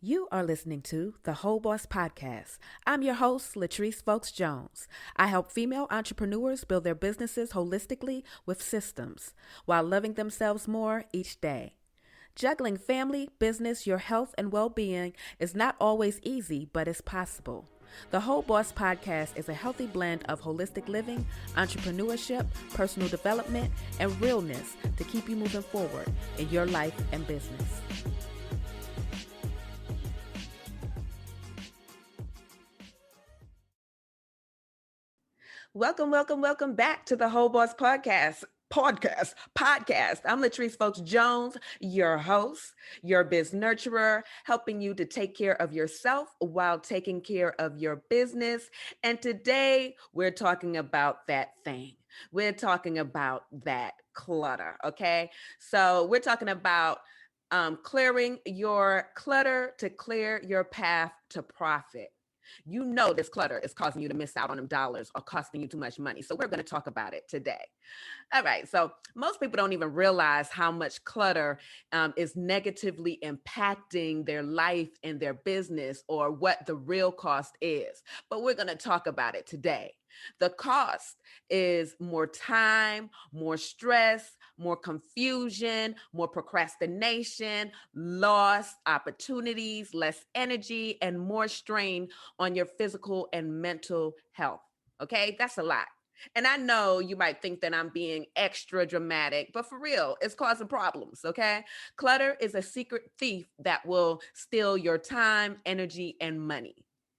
You are listening to the Whole Boss Podcast. I'm your host, Latrice Folks Jones. I help female entrepreneurs build their businesses holistically with systems while loving themselves more each day. Juggling family, business, your health, and well-being is not always easy, but it's possible. The Whole Boss Podcast is a healthy blend of holistic living, entrepreneurship, personal development, and realness to keep you moving forward in your life and business. Welcome back to the Whole Boss Podcast. I'm Latrice Folks Jones, your host, your biz nurturer, helping you to take care of yourself while taking care of your business. And today we're talking about that thing. We're talking about that clutter. Okay. So we're talking about clearing your clutter to clear your path to profit. You know this clutter is causing you to miss out on them dollars or costing you too much money. So we're going to talk about it today. All right. So most people don't even realize how much clutter is negatively impacting their life and their business or what the real cost is. But we're going to talk about it today. The cost is more time, more stress, more confusion, more procrastination, lost opportunities, less energy, and more strain on your physical and mental health. Okay, that's a lot. And I know you might think that I'm being extra dramatic, but for real, it's causing problems, okay? Clutter is a secret thief that will steal your time, energy, and money.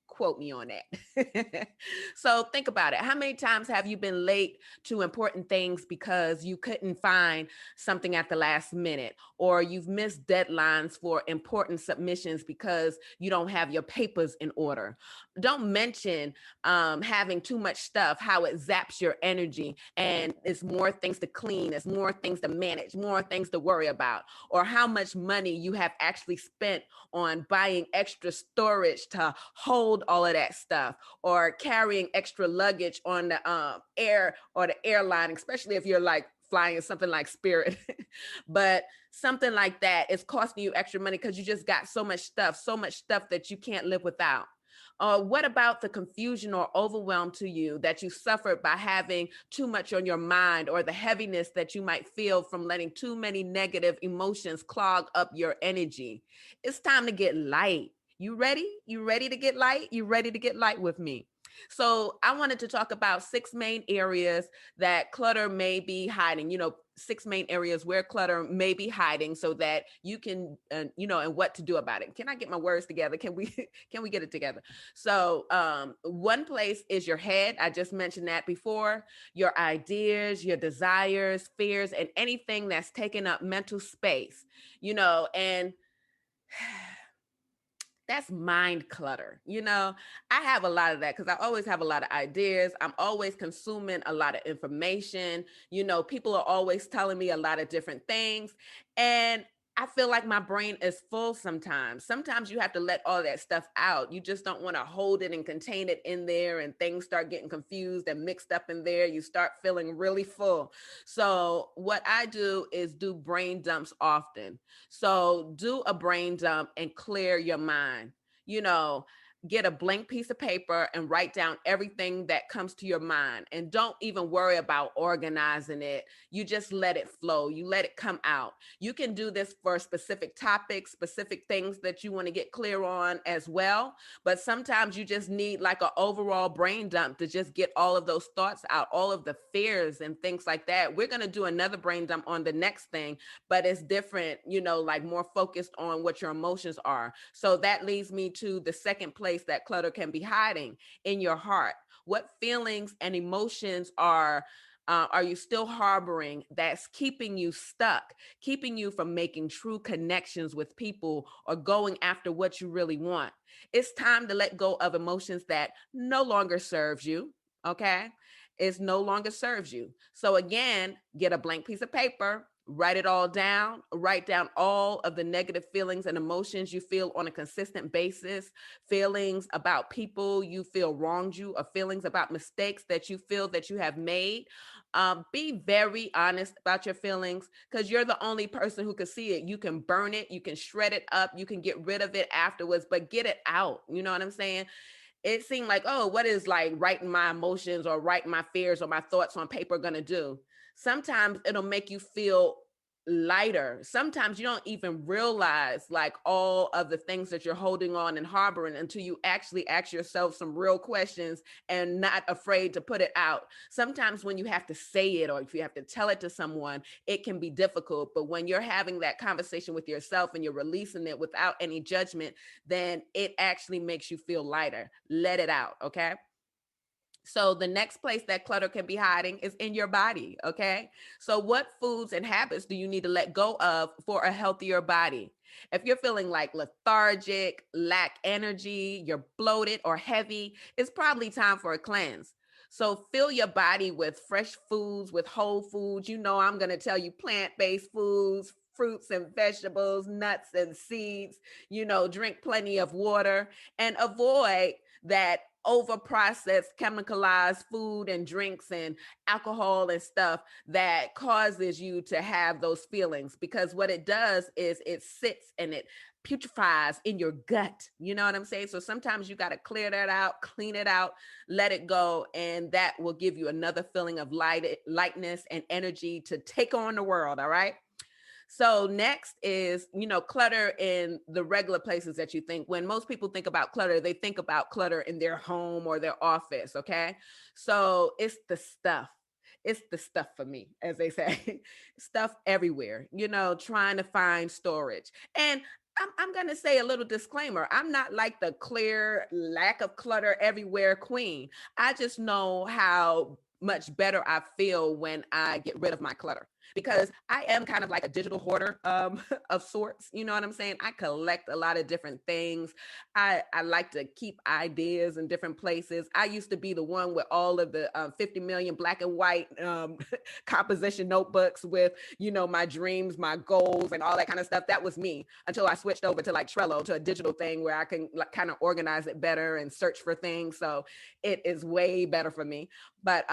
Quote me on that. So think about it. How many times have you been late to important things because you couldn't find something at the last minute, or you've missed deadlines for important submissions because you don't have your papers in order? Don't mention having too much stuff, how it zaps your energy, and it's more things to clean, it's more things to manage, more things to worry about, or how much money you have actually spent on buying extra storage to hold all of that stuff, or carrying extra luggage on the air or the airline, especially if you're like flying something like Spirit. But something like that is costing you extra money because you just got so much stuff that you can't live without. What about the confusion or overwhelm to you that you suffered by having too much on your mind, or the heaviness that you might feel from letting too many negative emotions clog up your energy? It's time to get light. You ready? You ready to get light? You ready to get light with me? So I wanted to talk about 6 main areas that clutter may be hiding, 6 main areas where clutter may be hiding so that you can, and what to do about it. Can I get my words together? Can we, can we get it together? So one place is your head. I just mentioned that before. Your ideas, your desires, fears, and anything that's taking up mental space, and that's mind clutter. I have a lot of that because I always have a lot of ideas. I'm always consuming a lot of information. People are always telling me a lot of different things. And I feel like my brain is full sometimes. Sometimes you have to let all that stuff out. You just don't want to hold it and contain it in there, and things start getting confused and mixed up in there. You start feeling really full. So what I do is do brain dumps often. So do a brain dump and clear your mind. You know, get a blank piece of paper and write down everything that comes to your mind. And don't even worry about organizing it. You just let it flow. You let it come out. You can do this for specific topics, specific things that you want to get clear on as well. But sometimes you just need like an overall brain dump to just get all of those thoughts out, all of the fears and things like that. We're going to do another brain dump on the next thing, but it's different, like more focused on what your emotions are. So that leads me to the second place that clutter can be hiding: in your heart. What feelings and emotions are you still harboring that's keeping you stuck, keeping you from making true connections with people or going after what you really want? It's time to let go of emotions that no longer serves you. Okay. It no longer serves you. So again, get a blank piece of paper, Write it all down. Write down all of the negative feelings and emotions you feel on a consistent basis, feelings about people you feel wronged you, or feelings about mistakes that you feel that you have made. Be very honest about your feelings, because you're the only person who can see it. You can burn it, you can shred it up, you can get rid of it afterwards, but get it out. You know what I'm saying? It seemed like, oh, what is like writing my emotions or writing my fears or my thoughts on paper gonna do? Sometimes it'll make you feel lighter. Sometimes you don't even realize like all of the things that you're holding on and harboring until you actually ask yourself some real questions and not afraid to put it out. Sometimes when you have to say it or if you have to tell it to someone, it can be difficult. But when you're having that conversation with yourself and you're releasing it without any judgment, then it actually makes you feel lighter. Let it out, okay? So the next place that clutter can be hiding is in your body, okay? So what foods and habits do you need to let go of for a healthier body? If you're feeling like lethargic, lack energy, you're bloated or heavy, it's probably time for a cleanse. So fill your body with fresh foods, with whole foods. You know, I'm going to tell you plant-based foods, fruits and vegetables, nuts and seeds. You know, drink plenty of water and avoid that over processed chemicalized food and drinks and alcohol and stuff that causes you to have those feelings, because what it does is it sits and it putrefies in your gut. You know what I'm saying? So sometimes you got to clear that out, clean it out, let it go, and that will give you another feeling of lightness and energy to take on the world. All right. So next is, you know, clutter in the regular places that you think. When most people think about clutter, they think about clutter in their home or their office, okay? So it's the stuff. It's the stuff for me, as they say. Stuff everywhere, you know, trying to find storage. And I'm going to say a little disclaimer. I'm not like the clear lack of clutter everywhere queen. I just know how much better I feel when I get rid of my clutter, because I am kind of like a digital hoarder of sorts. You know what I'm saying? I collect a lot of different things. I like to keep ideas in different places. I used to be the one with all of the 50 million black and white composition notebooks with, you know, my dreams, my goals, and all that kind of stuff. That was me until I switched over to like Trello, to a digital thing where I can like, kind of organize it better and search for things. So it is way better for me. But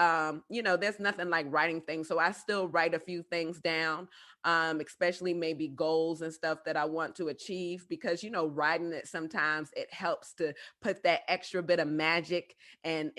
you know, there's nothing like writing things. So I still write a few things down, especially maybe goals and stuff that I want to achieve, because, you know, writing it sometimes it helps to put that extra bit of magic and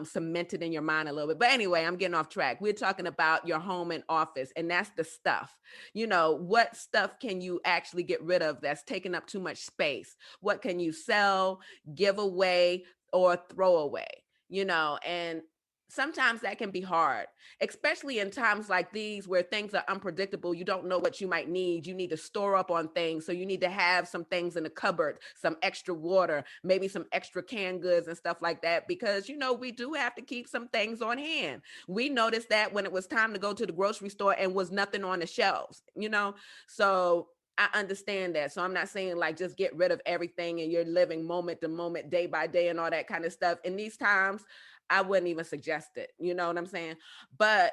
cement it in your mind a little bit. But anyway, I'm getting off track. We're talking about your home and office, and that's the stuff. You know, what stuff can you actually get rid of that's taking up too much space? What can you sell, give away, or throw away? You know, and sometimes that can be hard, especially in times like these where things are unpredictable. You don't know what you might need. You need to store up on things. So you need to have some things in the cupboard, some extra water, maybe some extra canned goods and stuff like that, because, you know, we do have to keep some things on hand. We noticed that when it was time to go to the grocery store and was nothing on the shelves, you know? So I understand that. So I'm not saying like just get rid of everything and you're living moment to moment, day by day, and all that kind of stuff. In these times, I wouldn't even suggest it. You know what I'm saying? But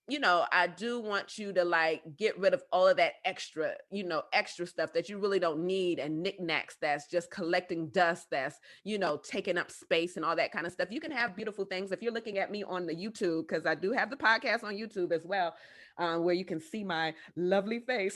you know, I do want you to like get rid of all of that extra, you know, extra stuff that you really don't need, and knickknacks that's just collecting dust, that's, you know, taking up space and all that kind of stuff. You can have beautiful things. If you're looking at me on the YouTube, because I do have the podcast on YouTube as well, where you can see my lovely face.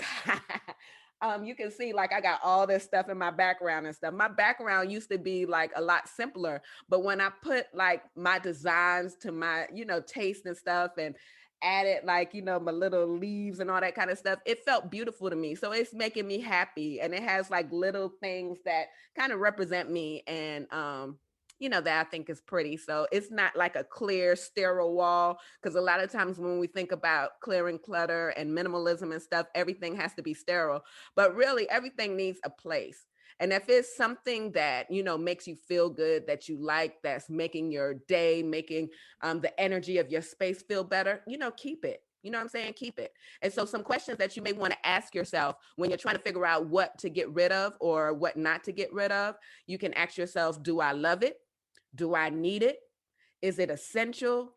You can see like I got all this stuff in my background and stuff. My background used to be like a lot simpler, but when I put like my designs to my, you know, taste and stuff, and added like, you know, my little leaves and all that kind of stuff, it felt beautiful to me. So it's making me happy, and it has like little things that kind of represent me, and you know, that I think is pretty. So it's not like a clear sterile wall, because a lot of times when we think about clearing clutter and minimalism and stuff, everything has to be sterile, but really everything needs a place. And if it's something that, you know, makes you feel good, that you like, that's making your day, making the energy of your space feel better, you know, keep it. You know what I'm saying? Keep it. And so some questions that you may want to ask yourself when you're trying to figure out what to get rid of or what not to get rid of, you can ask yourself, do I love it? Do I need it? Is it essential?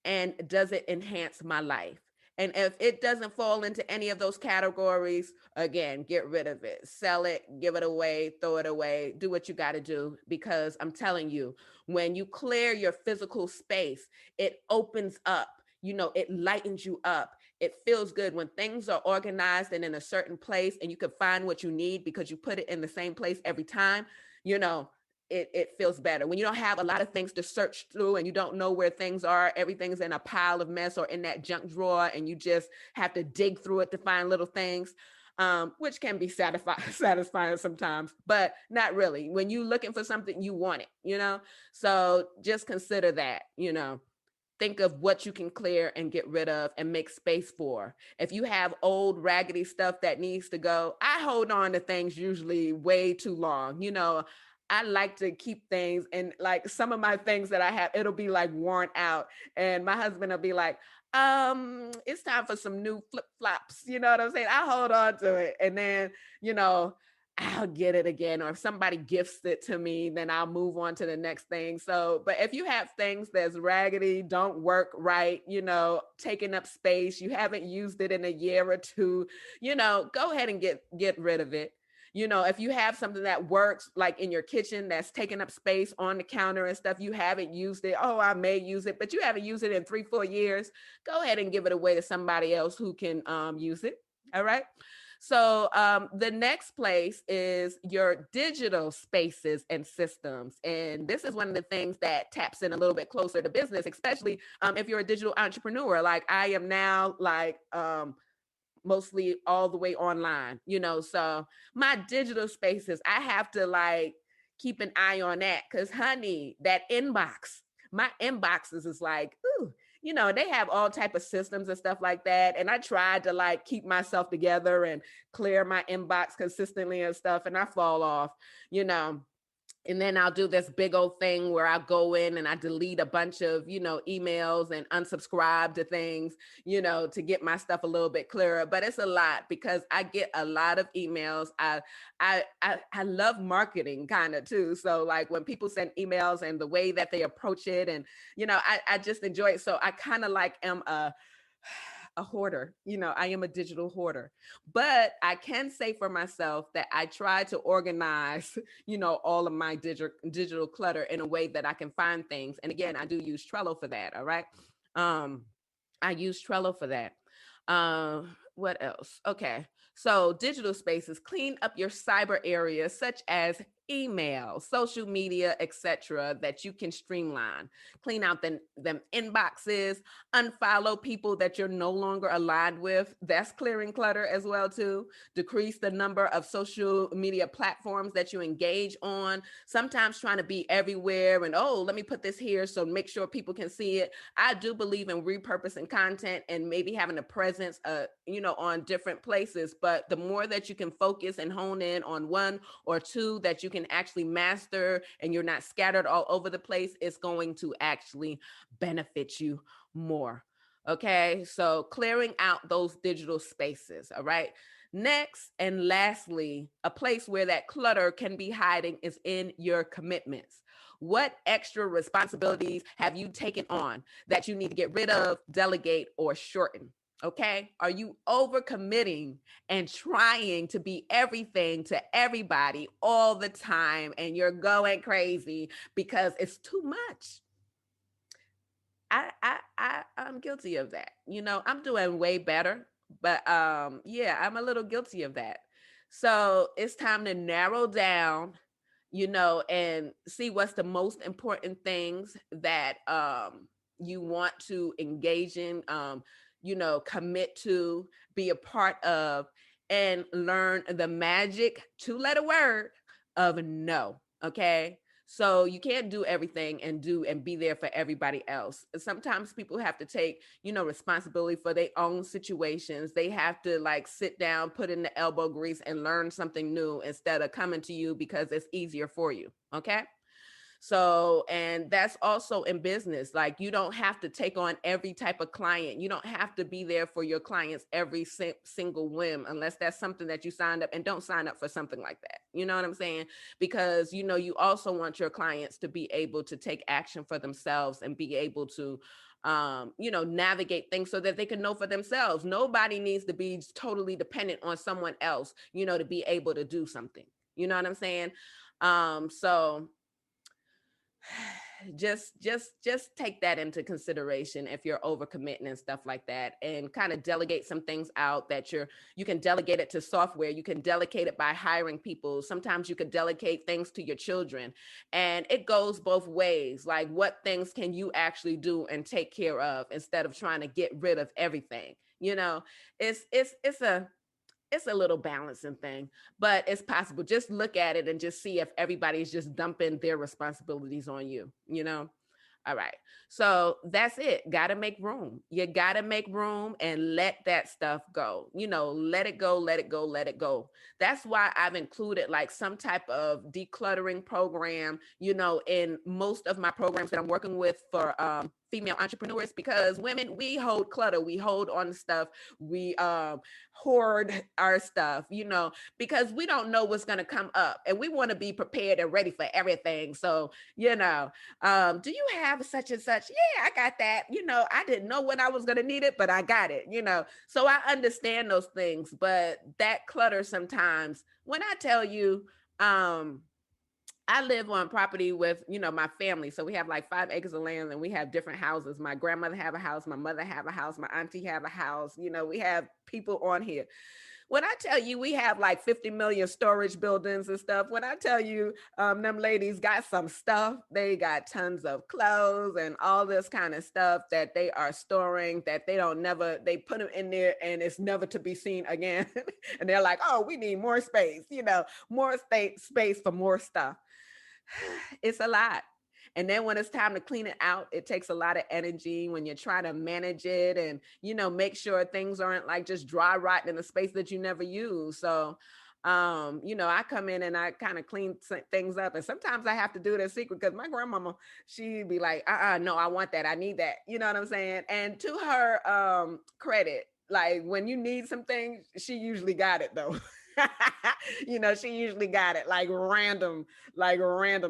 And does it enhance my life? And if it doesn't fall into any of those categories, again, get rid of it, sell it, give it away, throw it away, do what you got to do. Because I'm telling you, when you clear your physical space, it opens up, it lightens you up. It feels good when things are organized and in a certain place and you can find what you need because you put it in the same place every time, you know, it feels better. When you don't have a lot of things to search through and you don't know where things are, everything's in a pile of mess or in that junk drawer, and you just have to dig through it to find little things, which can be satisfying sometimes, but not really. When you're looking for something, you want it. So just consider that, think of what you can clear and get rid of and make space for. If you have old raggedy stuff that needs to go, I hold on to things usually way too long. I like to keep things, and like some of my things that I have, it'll be like worn out. And my husband will be like, it's time for some new flip flops. You know what I'm saying? I hold on to it. And then, you know, I'll get it again, or if somebody gifts it to me, then I'll move on to the next thing. So, but if you have things that's raggedy, don't work right, taking up space, you haven't used it in a year or two, go ahead and get rid of it. If you have something that works, like in your kitchen, that's taking up space on the counter and stuff, you haven't used it. Oh, I may use it, but you haven't used it in 3-4 years. Go ahead and give it away to somebody else who can use it. All right. So the next place is your digital spaces and systems. And this is one of the things that taps in a little bit closer to business, especially if you're a digital entrepreneur. Like I am now, like mostly all the way online, so my digital spaces, I have to like keep an eye on that, because honey, that inbox, my inboxes is like, ooh, they have all type of systems and stuff like that. And I tried to like keep myself together and clear my inbox consistently and stuff, and I fall off, you know and then I'll do this big old thing where I go in and I delete a bunch of, emails and unsubscribe to things, to get my stuff a little bit clearer. But it's a lot because I get a lot of emails. I love marketing kind of too. So like when people send emails and the way that they approach it, and, I just enjoy it. So I kind of like am a hoarder. I am a digital hoarder. But I can say for myself that I try to organize, all of my digital clutter in a way that I can find things. And again, I do use Trello for that. All right. I use Trello for that. What else? Okay. So digital spaces, clean up your cyber areas such as email, social media, etc., that you can streamline. Clean out them inboxes, unfollow people that you're no longer aligned with. That's clearing clutter as well too. Decrease the number of social media platforms that you engage on. Sometimes trying to be everywhere and, oh, let me put this here so make sure people can see it. I do believe in repurposing content and maybe having a presence, on different places. But the more that you can focus and hone in on one or two that you can actually master, and you're not scattered all over the place, it's going to actually benefit you more. Okay. So clearing out those digital spaces. All right. Next and lastly, a place where that clutter can be hiding is in your commitments. What extra responsibilities have you taken on that you need to get rid of, delegate, or shorten? Okay. Are you overcommitting and trying to be everything to everybody all the time, and you're going crazy because it's too much? I'm guilty of that. I'm doing way better, but yeah, I'm a little guilty of that. So it's time to narrow down, and see what's the most important things that you want to engage in, commit to, be a part of, and learn the magic 2-letter word of no. Okay. So you can't do everything and be there for everybody else. Sometimes people have to take, responsibility for their own situations. They have to like sit down, put in the elbow grease, and learn something new instead of coming to you because it's easier for you. Okay. So, and that's also in business. Like, you don't have to take on every type of client. You don't have to be there for your clients every single whim, unless that's something that you signed up. And don't sign up for something like that. You know what I'm saying? Because, you also want your clients to be able to take action for themselves and be able to navigate things so that they can know for themselves. Nobody needs to be totally dependent on someone else, to be able to do something. You know what I'm saying? So just take that into consideration if you're overcommitting and stuff like that, and kind of delegate some things out that you can delegate it to software. You can delegate it by hiring people. Sometimes you could delegate things to your children, and it goes both ways. Like, what things can you actually do and take care of instead of trying to get rid of everything? It's a little balancing thing, but it's possible. Just look at it and just see if everybody's just dumping their responsibilities on you. All right. So that's it. Got to make room. You got to make room and let that stuff go. Let it go, let it go, let it go. That's why I've included like some type of decluttering program, in most of my programs that I'm working with for female entrepreneurs, because women, we hold clutter, we hold on to stuff, we hoard our stuff, because we don't know what's going to come up, and we want to be prepared and ready for everything. So, do you have such and such? Yeah, I got that. I didn't know when I was going to need it, but I got it. So I understand those things, but that clutter sometimes, when I tell you, I live on property with, my family. So we have like 5 acres of land, and we have different houses. My grandmother have a house, my mother have a house, my auntie have a house. We have people on here. When I tell you we have like 50 million storage buildings and stuff, when I tell you them ladies got some stuff, they got tons of clothes and all this kind of stuff that they are storing, that they put them in there and it's never to be seen again. And they're like, oh, we need more space, more space for more stuff. It's a lot. And then when it's time to clean it out, it takes a lot of energy when you're trying to manage it and, make sure things aren't like just dry rot in a space that you never use. So, I come in and I kind of clean things up. And sometimes I have to do it in secret, because my grandmama, she'd be like, no, I want that. I need that. You know what I'm saying? And to her credit, like, when you need some things, she usually got it though. She usually got it, like random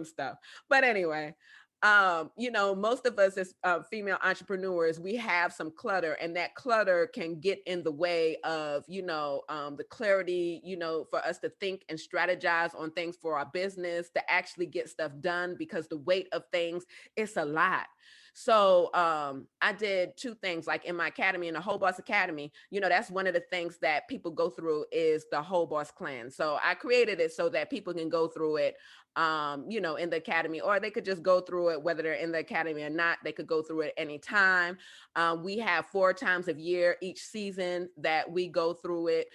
stuff. But anyway, most of us as female entrepreneurs, we have some clutter, and that clutter can get in the way of, the clarity, for us to think and strategize on things for our business, to actually get stuff done, because the weight of things, it's a lot. So I did two things, like in my academy, in the Whole Boss Academy, that's one of the things that people go through is the Whole Boss Plan. So I created it so that people can go through it, in the academy, or they could just go through it, whether they're in the academy or not. They could go through it anytime. We have 4 times a year each season that we go through it,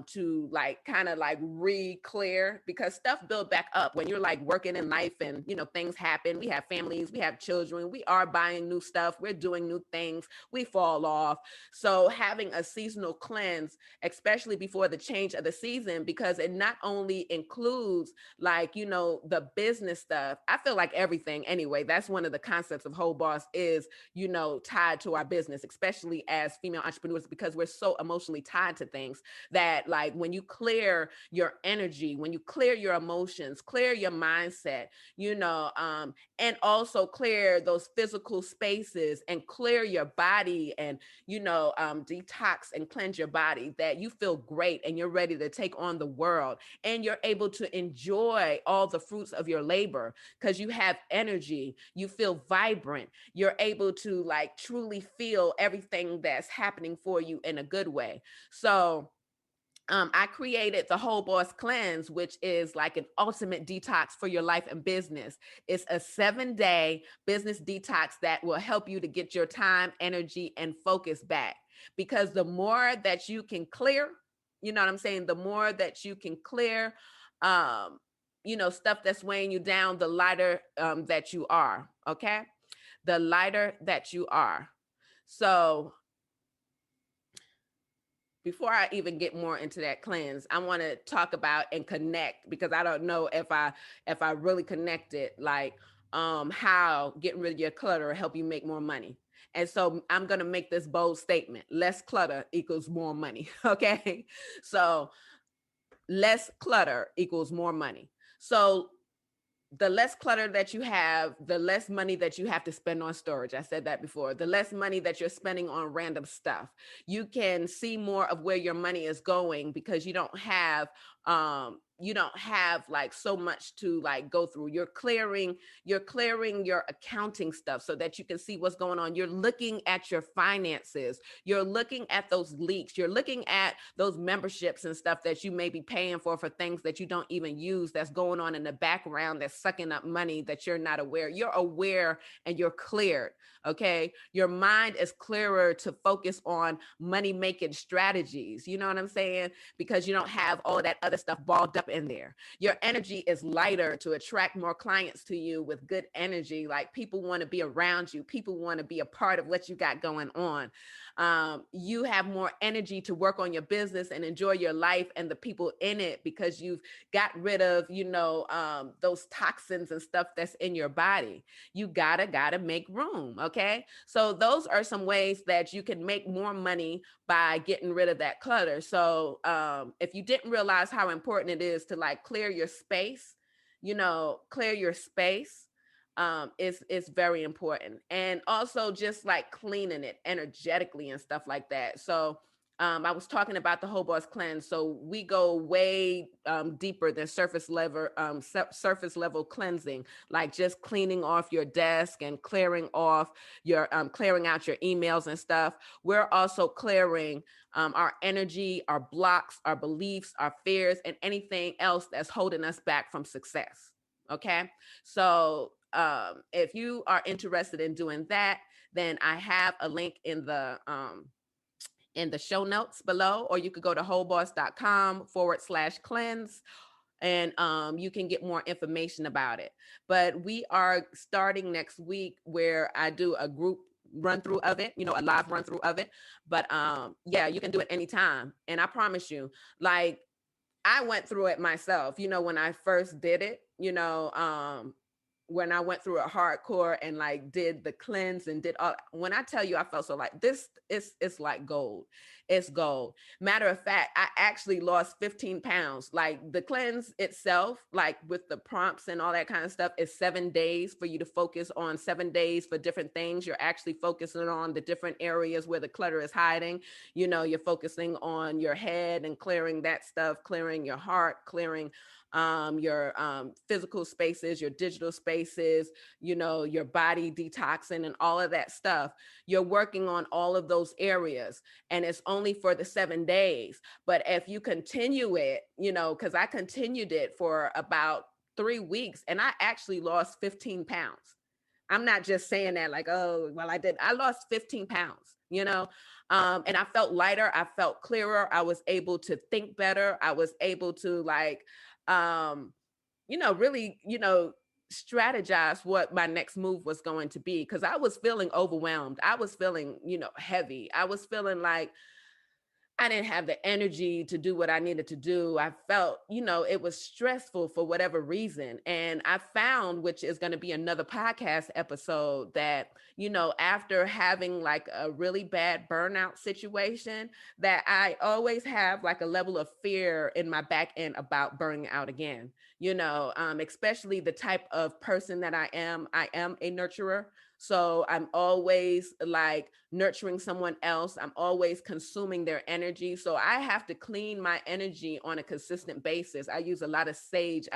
to like kind of like re-clear, because stuff build back up when you're like working in life, and things happen. We have families, we have children, we are buying new stuff, we're doing new things, we fall off. So having a seasonal cleanse, especially before the change of the season, because it not only includes like, the business stuff. I feel like everything anyway, that's one of the concepts of Whole Boss is, tied to our business, especially as female entrepreneurs, because we're so emotionally tied to things, that like when you clear your energy, when you clear your emotions, clear your mindset, and also clear those physical spaces and clear your body, and detox and cleanse your body, that you feel great and you're ready to take on the world, and you're able to enjoy all the fruits of your labor, because you have energy, you feel vibrant, you're able to like truly feel everything that's happening for you in a good way. So I created the Whole Boss Cleanse, which is like an ultimate detox for your life and business. It's a 7-day business detox that will help you to get your time, energy, and focus back. Because the more that you can clear, you know what I'm saying? The more that you can clear, stuff that's weighing you down, the lighter that you are. Okay. The lighter that you are. So before I even get more into that cleanse, I want to talk about and connect, because I don't know if I really connected, like how getting rid of your clutter will help you make more money. And so I'm going to make this bold statement: less clutter equals more money. Okay. So less clutter equals more money. So the less clutter that you have, the less money that you have to spend on storage. I said that before. The less money that you're spending on random stuff. You can see more of where your money is going because you don't have like so much to like go through. You're clearing your accounting stuff so that you can see what's going on. You're looking at your finances. You're looking at those leaks. You're looking at those memberships and stuff that you may be paying for things that you don't even use, that's going on in the background, that's sucking up money that you're not aware. You're aware and you're cleared. Okay. Your mind is clearer to focus on money making strategies. You know what I'm saying? Because you don't have all of that other stuff balled up in there. Your energy is lighter to attract more clients to you with good energy. Like, people want to be around you. People want to be a part of what you got going on. You have more energy to work on your business and enjoy your life and the people in it because you've got rid of, those toxins and stuff that's in your body. You gotta make room. Okay. So those are some ways that you can make more money by getting rid of that clutter. So if you didn't realize how important it is to like clear your space, clear your space, is very important. And also just like cleaning it energetically and stuff like that. So I was talking about the Whole Boss cleanse. So we go way deeper than surface level cleansing, like just cleaning off your desk and clearing off your clearing out your emails and stuff. We're also clearing our energy, our blocks, our beliefs, our fears, and anything else that's holding us back from success. Okay. So if you are interested in doing that, then I have a link in the show notes below, or you could go to wholeboss.com/cleanse, and you can get more information about it. But we are starting next week where I do a group run through of it, a live run through of it. But yeah, you can do it anytime. And I promise you, like, I went through it myself, when I first did it, when I went through a hardcore and like did the cleanse and did all. When I tell you, I felt so like this is, it's like gold. It's gold. Matter of fact, I actually lost 15 pounds. Like, the cleanse itself, like with the prompts and all that kind of stuff, is 7 days for you to focus on, 7 days for different things. You're actually focusing on the different areas where the clutter is hiding. You're focusing on your head and clearing that stuff, clearing your heart, clearing your physical spaces, your digital spaces, your body detoxing and all of that stuff. You're working on all of those areas, and it's only for the 7 days. But if you continue it, because I continued it for about 3 weeks and I actually lost 15 pounds. I'm not just saying that like, oh, well, I did. I lost 15 pounds, and I felt lighter. I felt clearer. I was able to think better. I was able to like, really, strategize what my next move was going to be. Cause I was feeling overwhelmed. I was feeling, heavy. I was feeling like I didn't have the energy to do what I needed to do. I felt, it was stressful for whatever reason. And I found, which is going to be another podcast episode, that, after having like a really bad burnout situation, that I always have like a level of fear in my back end about burning out again, especially the type of person that I am. I am a nurturer. So I'm always like nurturing someone else. I'm always consuming their energy. So I have to clean my energy on a consistent basis. I use a lot of sage.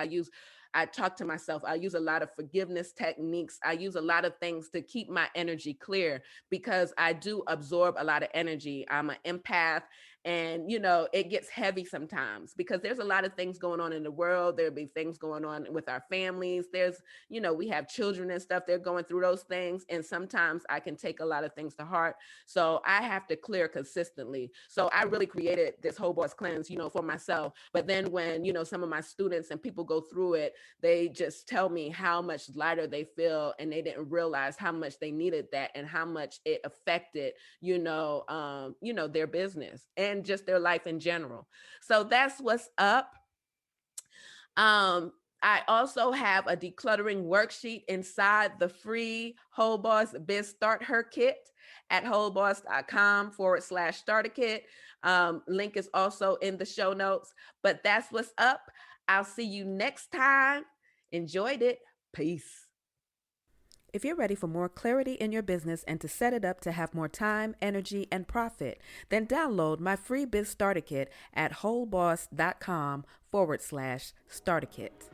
I talk to myself. I use a lot of forgiveness techniques. I use a lot of things to keep my energy clear because I do absorb a lot of energy. I'm an empath. And, it gets heavy sometimes because there's a lot of things going on in the world. There'll be things going on with our families. We have children and stuff. They're going through those things. And sometimes I can take a lot of things to heart. So I have to clear consistently. So I really created this Whole Boss cleanse, for myself. But then when, some of my students and people go through it, they just tell me how much lighter they feel, and they didn't realize how much they needed that and how much it affected, their business and just their life in general. So that's what's up. I also have a decluttering worksheet inside the free Whole Boss BizStartHER Kit at wholeboss.com/starter kit. Link is also in the show notes. But that's what's up. I'll see you next time. Enjoyed it. Peace. If you're ready for more clarity in your business and to set it up to have more time, energy, and profit, then download my free Biz Starter Kit at wholeboss.com/starter kit.